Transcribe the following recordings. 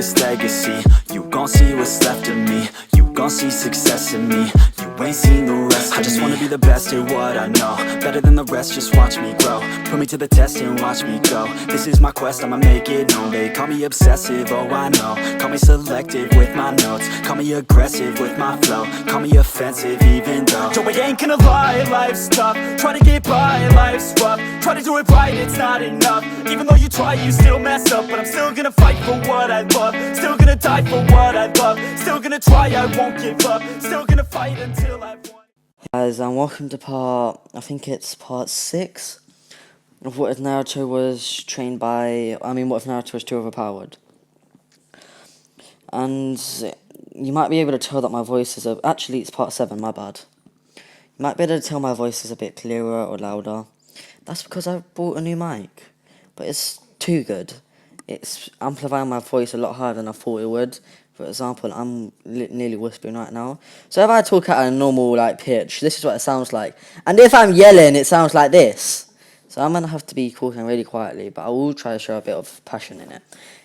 this legacy. You gon' see what's left of me. You gon' see success in me. You ain't seen the rest of me. I just wanna be the best at what I know. Better than the rest, just watch me grow. Put me to the test and watch me go. This is my quest, I'ma make it known. They call me obsessive, oh I know. Call me selective with my notes. Call me aggressive with my flow. Call me offensive even though Joe, I ain't gonna lie, life's tough. Try to get by, life's rough. Try to do it right, it's not enough. Even though you try, you still mess up. But I'm still gonna fight for what I love. Still gonna die for what I love. Still gonna try, I won't give up. Still gonna fight until I've won. Guys, and welcome to part 6 of what if Naruto was trained by, what if Naruto was too overpowered. And you might be able to tell that my voice is, actually it's part 7, my bad. You might be able to tell my voice is a bit clearer or louder. That's because I bought a new mic, but it's too good. It's amplifying my voice a lot higher than I thought it would. For example, I'm nearly whispering right now. So if I talk at a normal pitch, this is what it sounds like. And if I'm yelling, it sounds like this. So I'm going to have to be talking really quietly, but I will try to show a bit of passion in it.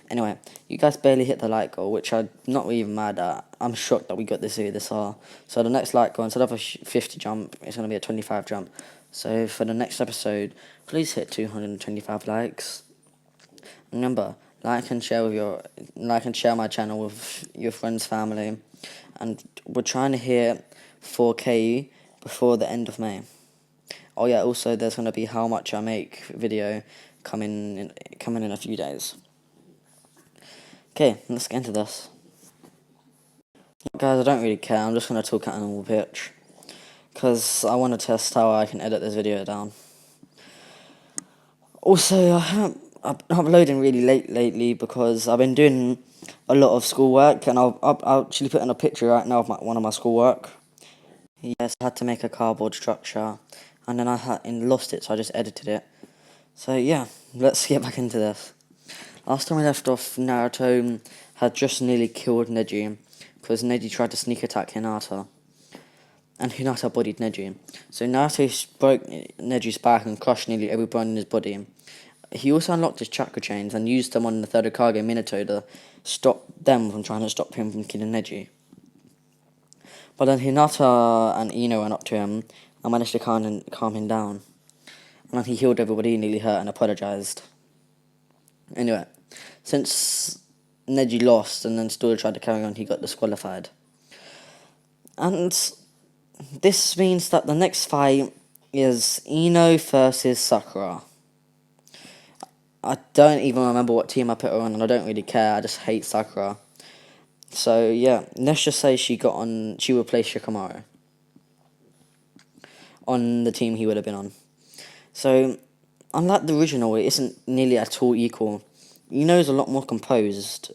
Anyway, you guys barely hit the like goal, which I'm not even mad at. I'm shocked that we got this far. So the next like goal, instead of a 50 jump, it's going to be a 25 jump. So for the next episode, please hit 225 likes. Remember, like and share my channel with your friends, family, and we're trying to hit 4K before the end of May. Oh yeah, also there's gonna be how much I make video coming in a few days. Okay, let's get into this. Guys, I don't really care. I'm just gonna talk at a normal pitch because I want to test how I can edit this video down. Also, I'm uploading really late lately because I've been doing a lot of schoolwork, and I'll actually put in a picture right now of one of my schoolwork. Yes, I had to make a cardboard structure, and then I lost it, so I just edited it. So yeah, let's get back into this. Last time we left off, Naruto had just nearly killed Neji because Neji tried to sneak attack Hinata, and Hinata bodied Neji. So Naruto broke Neji's back and crushed nearly every bone in his body. He also unlocked his chakra chains and used them on the third Hokage Minato to stop them from trying to stop him from killing Neji. But then Hinata and Ino went up to him and managed to calm him down. And then he healed everybody, nearly hurt, and apologized. Anyway, since Neji lost and then still tried to carry on, he got disqualified. And this means that the next fight is Ino versus Sakura. I don't even remember what team I put her on, and I don't really care. I just hate Sakura. So yeah, let's just say she replaced Shikamaru on the team he would have been on. So unlike the original, it isn't nearly at all equal. Ino's a lot more composed,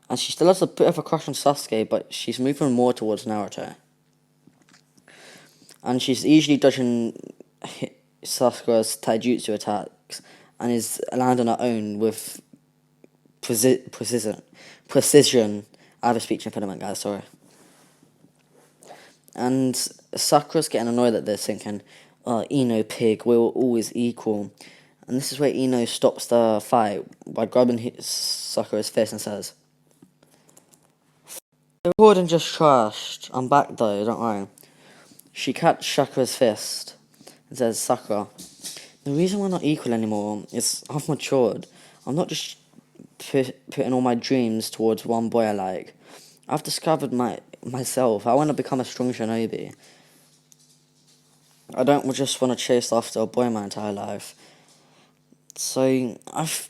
and she still has a bit of a crush on Sasuke, but she's moving more towards Naruto. And she's easily dodging Sakura's taijutsu attacks, and is landing on her own with precision. I have a speech impediment, guys, sorry. And Sakura's getting annoyed at this, thinking, oh, Ino, pig, we're always equal. And this is where Ino stops the fight by grabbing Sakura's fist and says, the recording just crashed. I'm back though, don't worry. She catches Sakura's fist and says, Sakura, the reason we're not equal anymore is I've matured. I'm not just putting all my dreams towards one boy I like. I've discovered myself. I want to become a strong shinobi. I don't just want to chase after a boy my entire life. So I've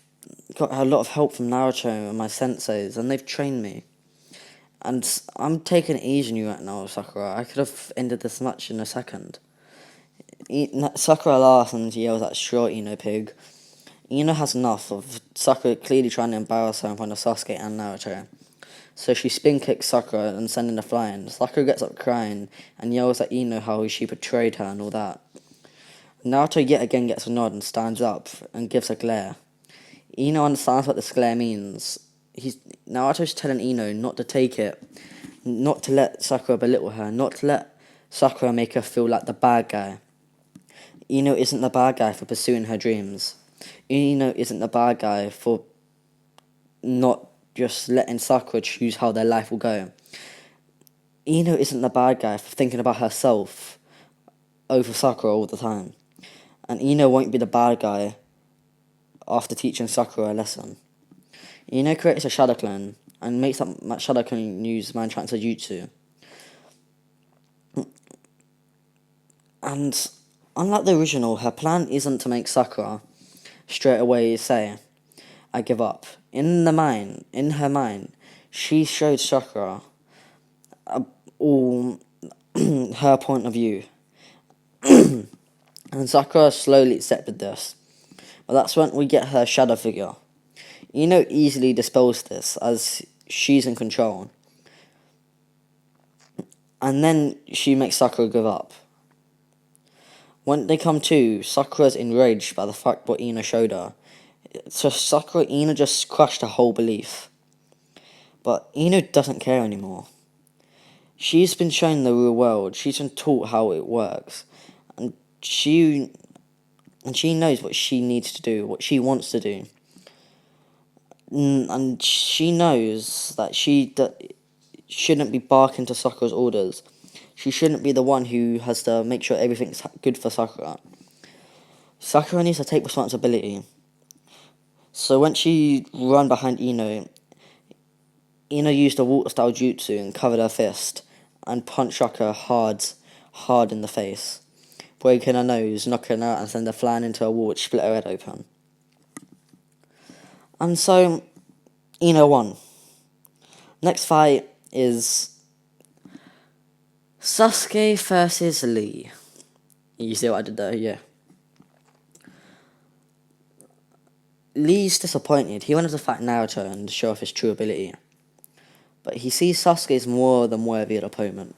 got a lot of help from Naruto and my senseis, and they've trained me. And I'm taking it easy on you right now, Sakura. I could have ended this match in a second. Sakura laughs and yells at sure, Ino, pig. Ino has enough of Sakura clearly trying to embarrass her in front of Sasuke and Naruto. So she spin kicks Sakura and sending her flying. Sakura gets up crying and yells at Ino how she betrayed her and all that. Naruto yet again gets a nod and stands up and gives a glare. Ino understands what this glare means. Naruto's telling Ino not to take it, not to let Sakura belittle her, not to let Sakura make her feel like the bad guy. Ino isn't the bad guy for pursuing her dreams. Ino isn't the bad guy for not just letting Sakura choose how their life will go. Ino isn't the bad guy for thinking about herself over Sakura all the time. And Ino won't be the bad guy after teaching Sakura a lesson. Ino creates a shadow clone and makes that shadow clone use mind transfer jutsu. And unlike the original, her plan isn't to make Sakura straight away say, I give up. In her mind, she showed Sakura all her point of view. And Sakura slowly accepted this. But that's when we get her shadow figure. Ino easily dispels this as she's in control. And then she makes Sakura give up. When they come to, Sakura's enraged by the fact what Ino showed her. So Ino just crushed her whole belief. But Ino doesn't care anymore. She's been shown the real world. She's been taught how it works. And she knows what she needs to do, what she wants to do. And she knows that she shouldn't be barking to Sakura's orders. She shouldn't be the one who has to make sure everything's good for Sakura. Sakura needs to take responsibility. So when she ran behind Ino used a water-style jutsu and covered her fist and punched Sakura hard in the face, breaking her nose, knocking her out and sending her flying into a wall which split her head open. And so, Ino won. Next fight is Sasuke versus Lee. You see what I did there? Yeah. Lee's disappointed. He wanted to fight Naruto and show off his true ability. But he sees Sasuke as more than worthy an opponent.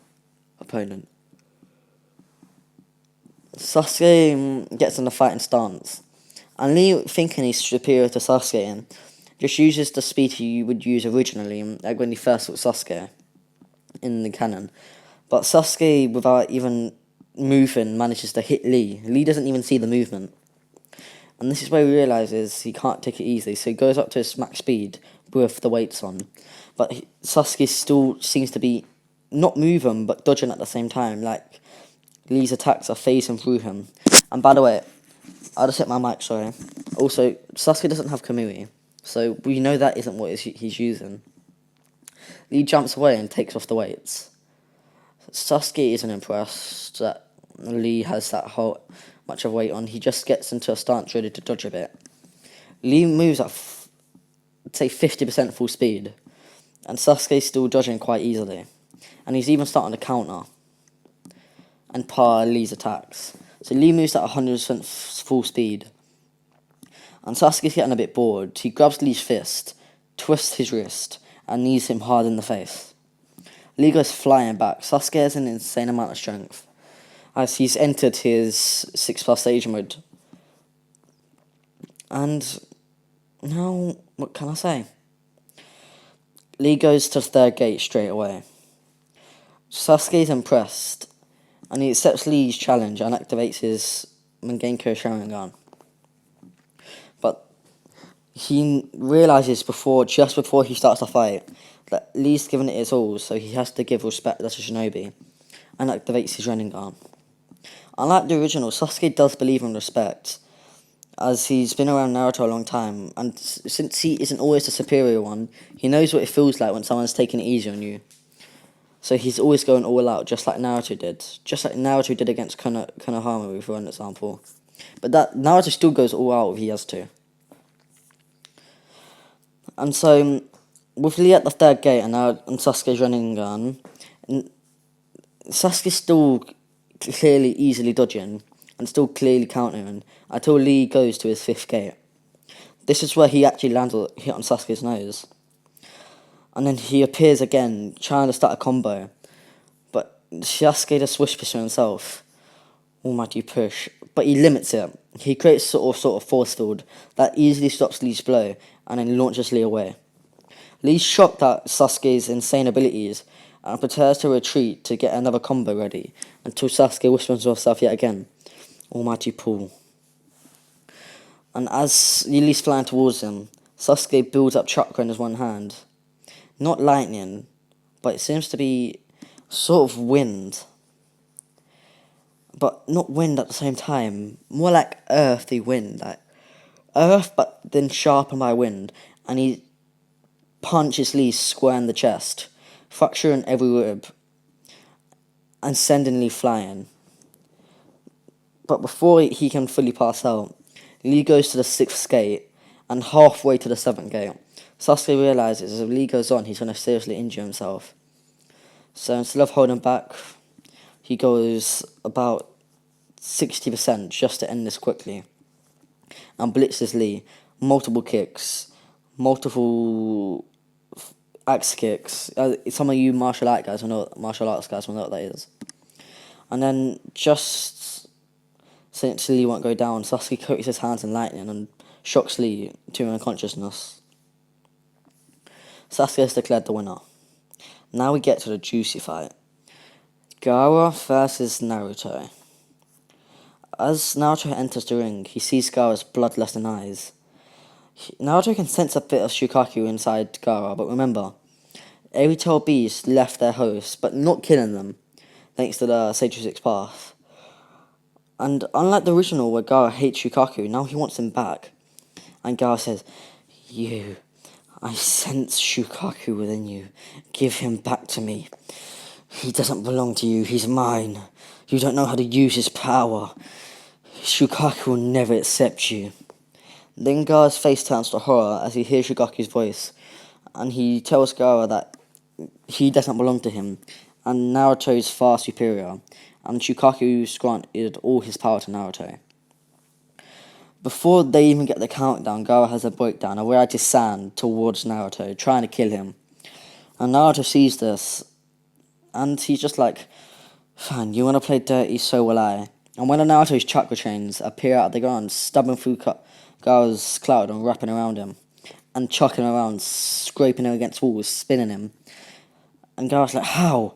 Sasuke gets in the fighting stance. And Lee, thinking he's superior to Sasuke, just uses the speed he would use originally, like when he first fought Sasuke in the canon. But Sasuke, without even moving, manages to hit Lee. Lee doesn't even see the movement. And this is where he realises he can't take it easily, so he goes up to his max speed with the weights on. But Sasuke still seems to be not moving, but dodging at the same time, like Lee's attacks are phasing through him. And by the way, I just hit my mic, sorry. Also, Sasuke doesn't have Kamui, so we know that isn't what he's using. Lee jumps away and takes off the weights. Sasuke isn't impressed that Lee has that whole much of weight on. He just gets into a stance ready to dodge a bit. Lee moves at, say, 50% full speed, and Sasuke's still dodging quite easily. And he's even starting to counter and par Lee's attacks. So Lee moves at 100% full speed. And Sasuke's getting a bit bored. He grabs Lee's fist, twists his wrist, and knees him hard in the face. Lee goes flying back. Sasuke has an insane amount of strength, as he's entered his 6+ age mode. And now, what can I say? Lee goes to the third gate straight away. Sasuke's impressed, and he accepts Lee's challenge and activates his Mangenko Sharingan. But he realises just before he starts the fight that Lee's given it his all, so he has to give respect as a shinobi, and activates his Sharingan. Unlike the original, Sasuke does believe in respect, as he's been around Naruto a long time, and since he isn't always the superior one, he knows what it feels like when someone's taking it easy on you. So he's always going all out, just like Naruto did. Just like Naruto did against Konohamaru, for an example. But that Naruto still goes all out if he has to. And so, with Lee at the third gate and Sasuke's Sharingan, Sasuke's still clearly easily dodging and still clearly countering until Lee goes to his 5th gate. This is where he actually lands a hit on Sasuke's nose. And then he appears again, trying to start a combo. But Sasuke just whispers to himself, almighty push. But he limits it. He creates sort of force field that easily stops Lee's blow and then launches Lee away. Lee's shocked at Sasuke's insane abilities and prepares to retreat to get another combo ready until Sasuke whispers to himself yet again, almighty pull. And as Lee's flying towards him, Sasuke builds up chakra in his one hand. Not lightning, but it seems to be sort of wind. But not wind at the same time. More like earthy wind. Like earth, but then sharpened by wind. And he punches Lee square in the chest, fracturing every rib, and sending Lee flying. But before he can fully pass out, Lee goes to the 6th gate, and halfway to the 7th gate, Sasuke realizes if Lee goes on, he's going to seriously injure himself. So instead of holding back, he goes about 60% just to end this quickly, and blitzes Lee. Multiple kicks, multiple axe kicks. Some of you martial arts guys will know what that is. And then just since Lee won't go down, Sasuke coats his hands in lightning and shocks Lee to unconsciousness. Sasuke is declared the winner. Now we get to the juicy fight. Gaara versus Naruto. As Naruto enters the ring, he sees Gaara's bloodlusting eyes. Naruto can sense a bit of Shukaku inside Gaara, but remember, every tail beast left their host, but not killing them, thanks to the Sage 6 path. And unlike the original where Gaara hates Shukaku, now he wants him back. And Gaara says, I sense Shukaku within you. Give him back to me. He doesn't belong to you, he's mine. You don't know how to use his power. Shukaku will never accept you. Then Gaara's face turns to horror as he hears Shukaku's voice, and he tells Gaara that he doesn't belong to him, and Naruto is far superior, and Shukaku's granted all his power to Naruto. Before they even get the countdown, Gaara has a breakdown, a reality sand towards Naruto, trying to kill him. And Naruto sees this, and he's just like, fine, you want to play dirty, so will I. And when Naruto's chakra chains appear out of the ground, stabbing through Gaara's cloud and wrapping around him, and chucking him around, scraping him against walls, spinning him. And Gaara's like, how?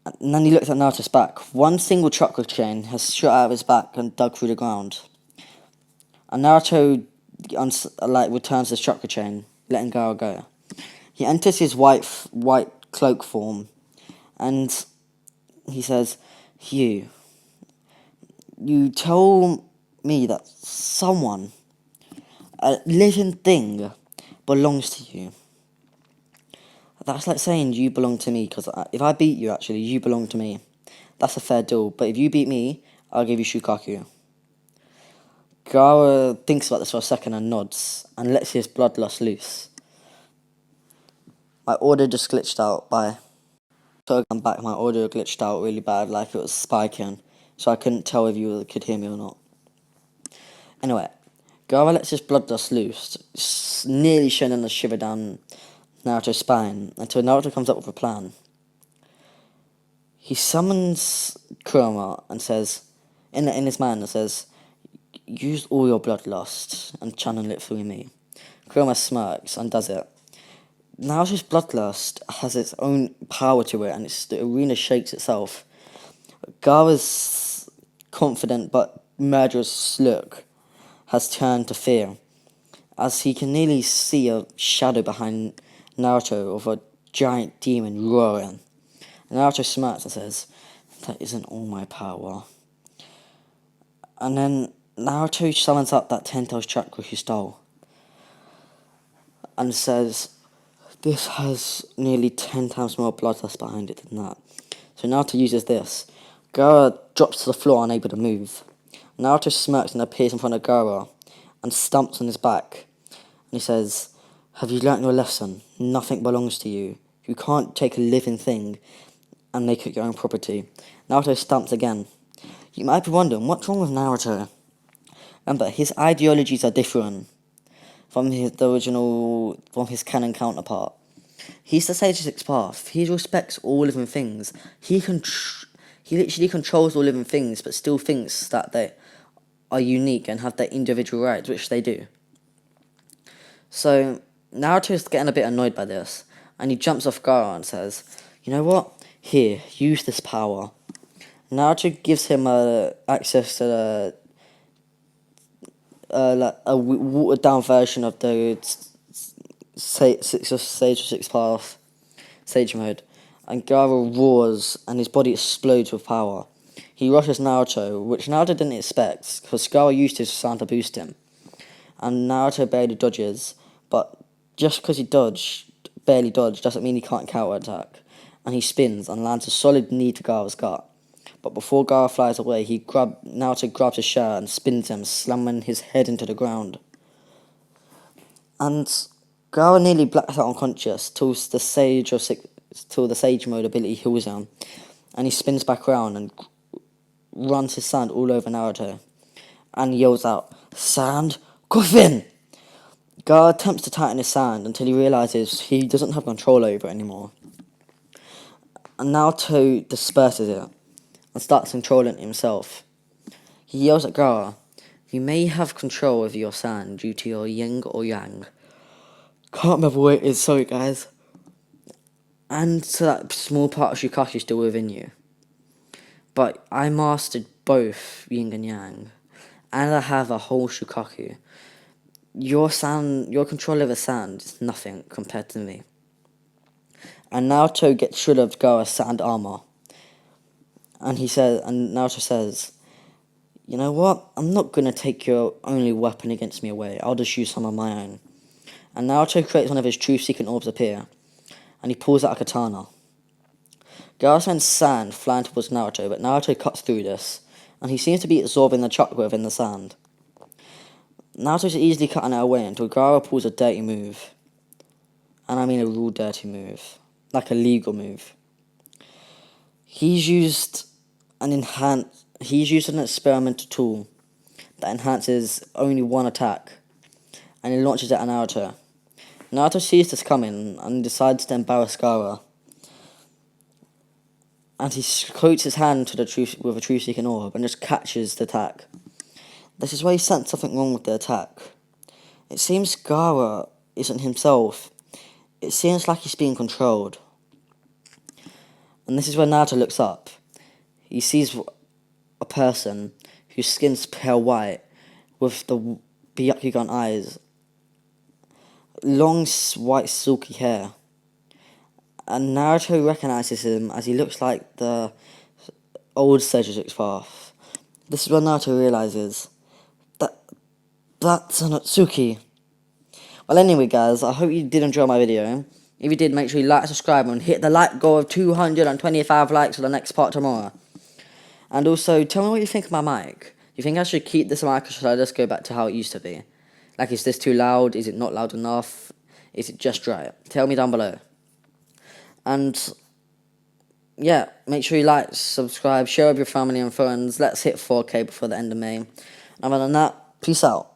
And then he looks at Naruto's back. One single chakra chain has shot out of his back and dug through the ground. And Naruto returns his chakra chain, letting Gaara go. He enters his white cloak form, and he says, You tell me that someone, a living thing, belongs to you. That's like saying you belong to me, because if I beat you, actually, you belong to me. That's a fair deal, but if you beat me, I'll give you Shukaku. Gaara thinks about this for a second and nods, and lets his bloodlust loose. My audio just glitched out So I'm back, my audio glitched out really bad, like it was spiking, so I couldn't tell if you could hear me or not. Anyway, Gaara lets his bloodlust loose, nearly sending a shiver down Naruto's spine, until Naruto comes up with a plan. He summons Kurama and says, in his mind, and says, use all your bloodlust and channel it through me. Kurama smirks and does it. Naruto's bloodlust has its own power to it, and the arena shakes itself. Gaara's confident but murderous look has turned to fear, as he can nearly see a shadow behind Naruto of a giant demon roaring. Naruto smirks and says, that isn't all my power. And then Naruto summons up that 10-tailed chakra he stole, and says, this has nearly 10 times more bloodlust behind it than that. So Naruto uses this. Gaara drops to the floor, unable to move. Naruto smirks and appears in front of Gaara and stumps on his back. And he says, have you learnt your lesson? Nothing belongs to you. You can't take a living thing and make it your own property. Naruto stumps again. You might be wondering, what's wrong with Naruto? Remember, his ideologies are different from his canon counterpart. He's the Sage 6 path. He respects all living things. He literally controls all living things, but still thinks that they are unique and have their individual rights, which they do. So Naruto's getting a bit annoyed by this, and he jumps off Gaara and says, you know what? Here, use this power. Naruto gives him access to a watered down version of the Sage 6 path, Sage mode, and Gaara roars and his body explodes with power. He rushes Naruto, which Naruto didn't expect, because Gaara used his sound to boost him. And Naruto barely dodges, but just because he barely dodged, doesn't mean he can't counterattack. And he spins and lands a solid knee to Gaara's gut. But before Gaara flies away, Naruto grabs his shirt and spins him, slamming his head into the ground. And Gaara nearly blacks out unconscious till the Sage mode ability heals him, and he spins back around and runs his sand all over Naruto, and yells out, "Sand, coffin!" Gaara attempts to tighten his sand until he realises he doesn't have control over it anymore. And Naruto disperses it and starts controlling it himself. He yells at Gaara, "You may have control over your sand due to your yin or yang." Can't remember what it is, sorry guys. And so that small part of Shukaku is still within you. But I mastered both yin and yang, and I have a whole Shukaku. Your control over sand is nothing compared to me. And Naruto gets rid of Gaara's sand armor. And Naruto says, "You know what? I'm not gonna take your only weapon against me away. I'll just use some of my own." And Naruto creates one of his truth-seeking orbs appear, and he pulls out a katana. Gaara sends sand flying towards Naruto, but Naruto cuts through this, and he seems to be absorbing the chakra within the sand. Naruto's easily cutting it away until Gaara pulls a dirty move. And I mean a real dirty move. Like a legal move. He's used an experimental tool that enhances only one attack, and he launches it at Naruto. Naruto sees this coming and decides to embarrass Gaara. And he coats his hand with a truth-seeking orb and just catches the attack. This is where he sensed something wrong with the attack. It seems Gaara isn't himself. It seems like he's being controlled. And this is when Naruto looks up. He sees a person whose skin's pale white with the Byakugan eyes. Long, white, silky hair. And Naruto recognises him as he looks like the old Sage 6 path. This is when Naruto realises that's Anotsuki. Well, anyway, guys, I hope you did enjoy my video. If you did, make sure you like, subscribe, and hit the like goal of 225 likes for the next part tomorrow. And also, tell me what you think of my mic. Do you think I should keep this mic, or should I just go back to how it used to be? Like, is this too loud? Is it not loud enough? Is it just right? Tell me down below. And yeah, make sure you like, subscribe, share with your family and friends. Let's hit 4K before the end of May. Other than that, peace out.